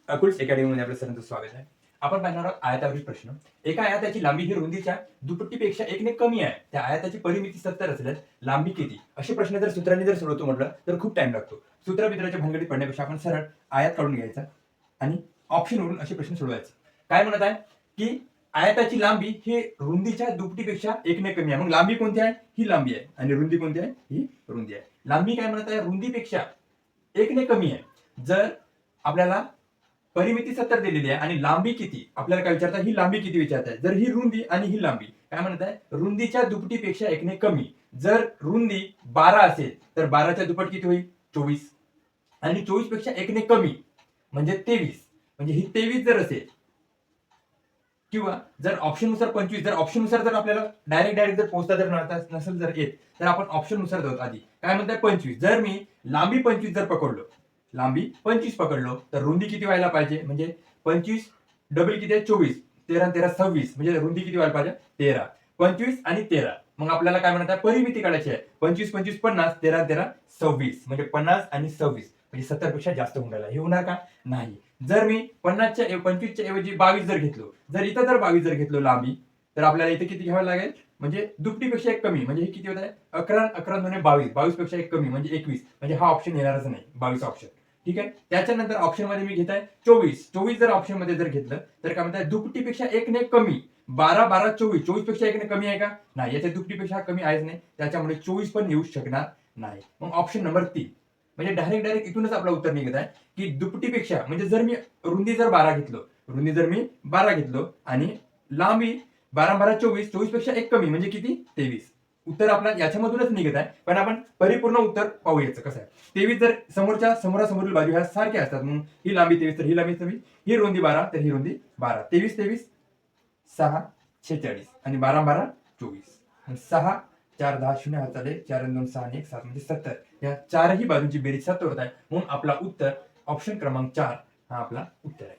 अकुल्स अकॅडमीमध्ये आपल्या सरांचं स्वागत आहे. आपण पाहणार आहोत आयतावरील प्रश्न. एका आयताची लांबी ही रुंदीच्या दुपट्टीपेक्षा 1 ने कमी आहे. त्या आयताची परिमिती 70 असल्यास लांबी किती? असे प्रश्न जर सूत्रांनी जर सोडवतो म्हटलं तर खूप टाइम लागतो. सूत्र-बित्राच्या भानगडीत पडण्यापेक्षा आपण सरळ आयत काढून घ्यायचा आणि ऑप्शनवरून असे प्रश्न सोडवायचे. काय म्हणत आहे की आयताची लांबी ही रुंदीच्या दुपटीपेक्षा 1 ने कमी आहे. मग लांबी कोणती आहे? ही लांबी आहे आणि रुंदी कोणती आहे? ही रुंदी आहे. लांबी काय म्हणत आहे? रुंदीपेक्षा 1 ने कमी आहे. जर आपल्याला परिमिती 70 दिलेली आहे आणि लांबी किती आपल्याला काय विचारतात? ही लांबी किती विचारताय. जर ही रुंदी आणि ही लांबी काय म्हणत आहे? रुंदीच्या दुपटीपेक्षा 1 ने कमी. जर रुंदी 12 असेल तर 12च्या दुप्पट किती होईल? 24. आणि 24 पेक्षा 1 ने कमी म्हणजे 23. म्हणजे ही 23 जर असेल किंवा जर ऑप्शन नुसार 25, जर ऑप्शन नुसार जर आपल्याला डायरेक्ट जर पोहोचता जर नसेल जर येत तर आपण ऑप्शन नुसार जाऊ. आधी काय म्हणताय? 25. जर मी लांबी 25 जर पकडलो, लांबी 25 पकडलो तर रुंदी किती व्हायला पाहिजे? म्हणजे 25 डबल किती आहे? 24. 13 13 26 म्हणजे रुंदी किती व्हायला पाहिजे? 13. 25 आणि 13. मग आपल्याला काय म्हणत आहे? परिमिती काढायची आहे. 25 25 50, 13 13 26 म्हणजे 50 आणि 26 म्हणजे 70 पेक्षा जास्त होऊन राहिला. हे होणार का? नाही. जर मी 25च्या ऐवजी 22 जर घेतलो, जर इथं जर 22 जर घेतलो लांबी, तर आपल्याला इथे किती घ्यावं लागेल? म्हणजे दुपटीपेक्षा 1 कमी म्हणजे हे किती होत आहे? 11 11 दुने 22. 22 पेक्षा 1 कमी म्हणजे 21. म्हणजे हा ऑप्शन येणारच नाही. 22 ऑप्शन. ठीक आहे. त्याच्यानंतर ऑप्शन मध्ये मी घेत आहे 24. 24 जर ऑप्शन मध्ये जर घेतलं तर काय म्हणतात? दुपटीपेक्षा 1 ने कमी. 12 12 24. 24 पेक्षा 1 ने कमी आहे का? नाही. याच्या दुपटीपेक्षा कमी आहेच नाही. त्याच्यामुळे 24 पण येऊ शकणार नाही. मग ऑप्शन नंबर 3 म्हणजे डायरेक्ट इथूनच आपलं उत्तर निघत आहे की दुपटीपेक्षा म्हणजे जर मी रुंदी जर 12 घेतलो, रुंदी जर मी 12 घेतलो आणि लांबी 12 12 24, 24 पेक्षा 1 कमी म्हणजे किती? 23. उत्तर आपल्या याच्यामधूनच निघत आहे. पण आपण परिपूर्ण उत्तर पाहू याचं कसं आहे. 23 जर समोरासमोरील बाजू ह्या सारख्या असतात मग ही लांबी 23 तर ही लांबी 23, ही रुंदी 12 तर ही रुंदी 12. 23 23 6 46 आणि 12 12 24 आणि 6 4 10 0 हात आले 4 2 6 आणि 1 7 म्हणजे 70. या चारही बाजूंची बेरीज 70 होत आहे. म्हणून आपला उत्तर ऑप्शन क्रमांक 4 हा आपला उत्तर आहे.